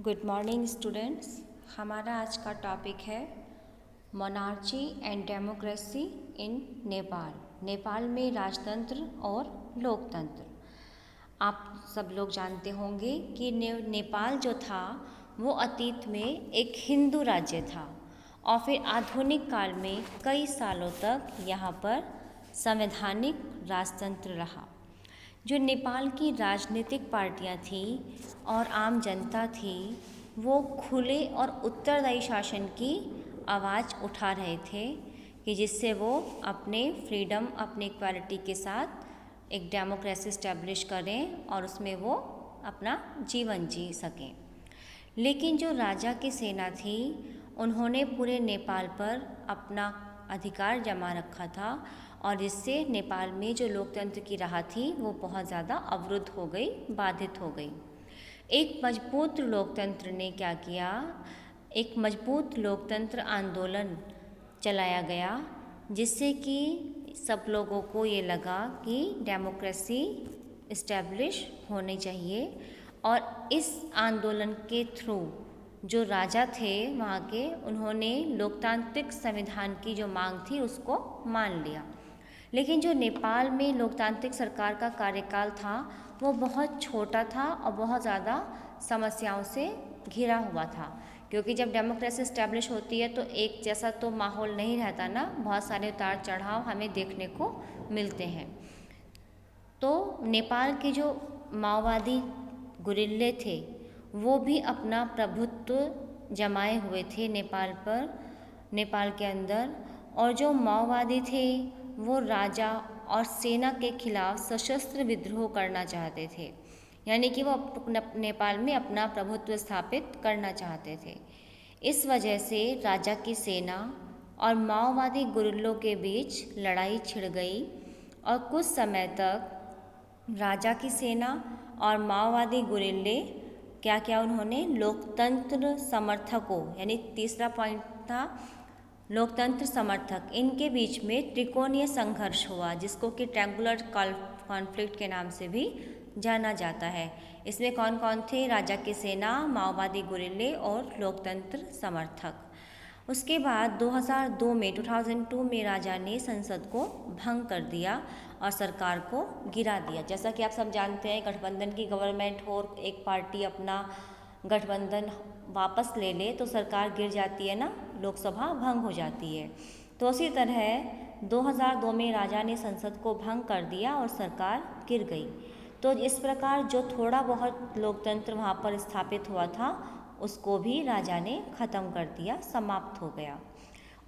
Good morning students. हमारा आज का टॉपिक है monarchy and democracy in Nepal. Nepal में राजतंत्र और लोकतंत्र। आप सब लोग जानते होंगे कि नेपाल जो था वो अतीत में एक हिंदू राज्य था और फिर आधुनिक काल में कई सालों तक यहाँ पर संवैधानिक राजतंत्र रहा। जो नेपाल की राजनीतिक पार्टियां थीं और आम जनता थी वो खुले और उत्तरदायी शासन की आवाज़ उठा रहे थे कि जिससे वो अपने फ्रीडम, अपने इक्वालिटी के साथ एक डेमोक्रेसी इस्टेब्लिश करें और उसमें वो अपना जीवन जी सकें। लेकिन जो राजा की सेना थी उन्होंने पूरे नेपाल पर अपना अधिकार जमा रखा था और जिससे नेपाल में जो लोकतंत्र की राह थी वो बहुत ज़्यादा अवरुद्ध हो गई, बाधित हो गई। एक मजबूत लोकतंत्र ने क्या किया, एक मजबूत लोकतंत्र आंदोलन चलाया गया जिससे कि सब लोगों को ये लगा कि डेमोक्रेसी इस्टेब्लिश होनी चाहिए। और इस आंदोलन के थ्रू जो राजा थे वहाँ के, उन्होंने लोकतांत्रिक संविधान की जो मांग थी उसको मान लिया। लेकिन जो नेपाल में लोकतांत्रिक सरकार का कार्यकाल था वो बहुत छोटा था और बहुत ज़्यादा समस्याओं से घिरा हुआ था, क्योंकि जब डेमोक्रेसी इस्टेब्लिश होती है तो एक जैसा तो माहौल नहीं रहता ना, बहुत सारे उतार चढ़ाव हमें देखने को मिलते हैं। तो नेपाल के जो माओवादी गुरिल्ले थे वो भी अपना प्रभुत्व जमाए हुए थे नेपाल पर, नेपाल के अंदर। और जो माओवादी थे वो राजा और सेना के खिलाफ सशस्त्र विद्रोह करना चाहते थे, यानी कि वो नेपाल में अपना प्रभुत्व स्थापित करना चाहते थे। इस वजह से राजा की सेना और माओवादी गुरिल्लों के बीच लड़ाई छिड़ गई और कुछ समय तक राजा की सेना और माओवादी गुरिल्ले क्या क्या उन्होंने लोकतंत्र समर्थकों, यानी तीसरा पॉइंट था लोकतंत्र समर्थक, इनके बीच में त्रिकोणीय संघर्ष हुआ जिसको कि ट्रायंगुलर कॉन्फ्लिक्ट के नाम से भी जाना जाता है। इसमें कौन कौन थे? राजा की सेना, माओवादी गुरिल्ले और लोकतंत्र समर्थक। उसके बाद 2002 में राजा ने संसद को भंग कर दिया और सरकार को गिरा दिया। जैसा कि आप सब जानते हैं, गठबंधन की गवर्नमेंट हो और एक पार्टी अपना गठबंधन वापस ले ले तो सरकार गिर जाती है ना, लोकसभा भंग हो जाती है। तो उसी तरह 2002 में राजा ने संसद को भंग कर दिया और सरकार गिर गई। तो इस प्रकार जो थोड़ा बहुत लोकतंत्र वहाँ पर स्थापित हुआ था उसको भी राजा ने ख़त्म कर दिया, समाप्त हो गया।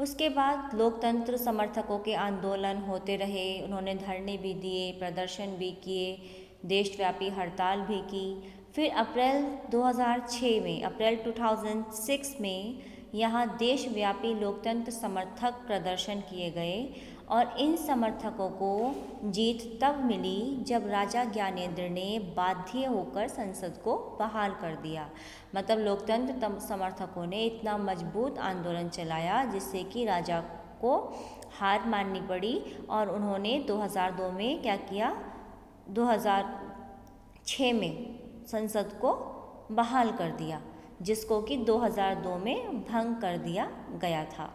उसके बाद लोकतंत्र समर्थकों के आंदोलन होते रहे, उन्होंने धरने भी दिए, प्रदर्शन भी किए, देशव्यापी हड़ताल भी की। फिर अप्रैल 2006 में यहाँ देशव्यापी लोकतंत्र समर्थक प्रदर्शन किए गए और इन समर्थकों को जीत तब मिली जब राजा ज्ञानेंद्र ने बाध्य होकर संसद को बहाल कर दिया। मतलब लोकतंत्र समर्थकों ने इतना मजबूत आंदोलन चलाया जिससे कि राजा को हार माननी पड़ी और उन्होंने 2002 में क्या किया, 2006 में संसद को बहाल कर दिया, जिसको कि 2002 में भंग कर दिया गया था।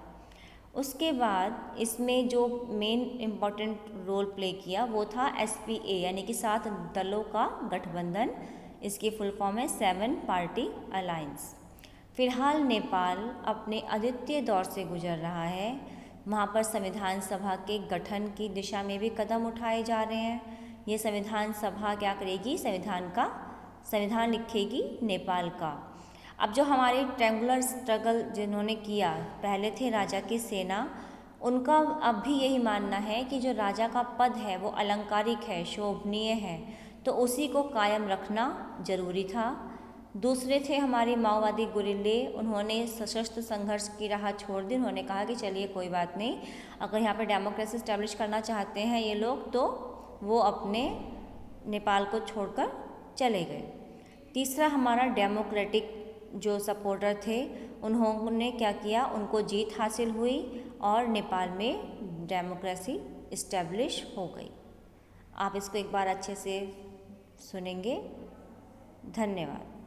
उसके बाद इसमें जो मेन इम्पॉर्टेंट रोल प्ले किया वो था SPA, यानी कि 7 दलों का गठबंधन। इसकी फुल फॉर्म है 7 पार्टी अलायंस। फिलहाल नेपाल अपने अद्वितीय दौर से गुजर रहा है। वहाँ पर संविधान सभा के गठन की दिशा में भी कदम उठाए जा रहे हैं। ये संविधान सभा क्या करेगी? संविधान लिखेगी नेपाल का। अब जो हमारे ट्रायंगुलर स्ट्रगल जिन्होंने किया, पहले थे राजा की सेना, उनका अब भी यही मानना है कि जो राजा का पद है वो अलंकारिक है, शोभनीय है, तो उसी को कायम रखना जरूरी था। दूसरे थे हमारे माओवादी गुरिल्ले, उन्होंने सशस्त्र संघर्ष की राह छोड़ दी। उन्होंने कहा कि चलिए कोई बात नहीं, अगर यहाँ पर डेमोक्रेसी इस्टेब्लिश करना चाहते हैं ये लोग तो वो अपने नेपाल को छोड़कर चले गए। तीसरा हमारा डेमोक्रेटिक जो सपोर्टर थे उन्होंने क्या किया, उनको जीत हासिल हुई और नेपाल में डेमोक्रेसी इस्टेब्लिश हो गई। आप इसको एक बार अच्छे से सुनेंगे। धन्यवाद।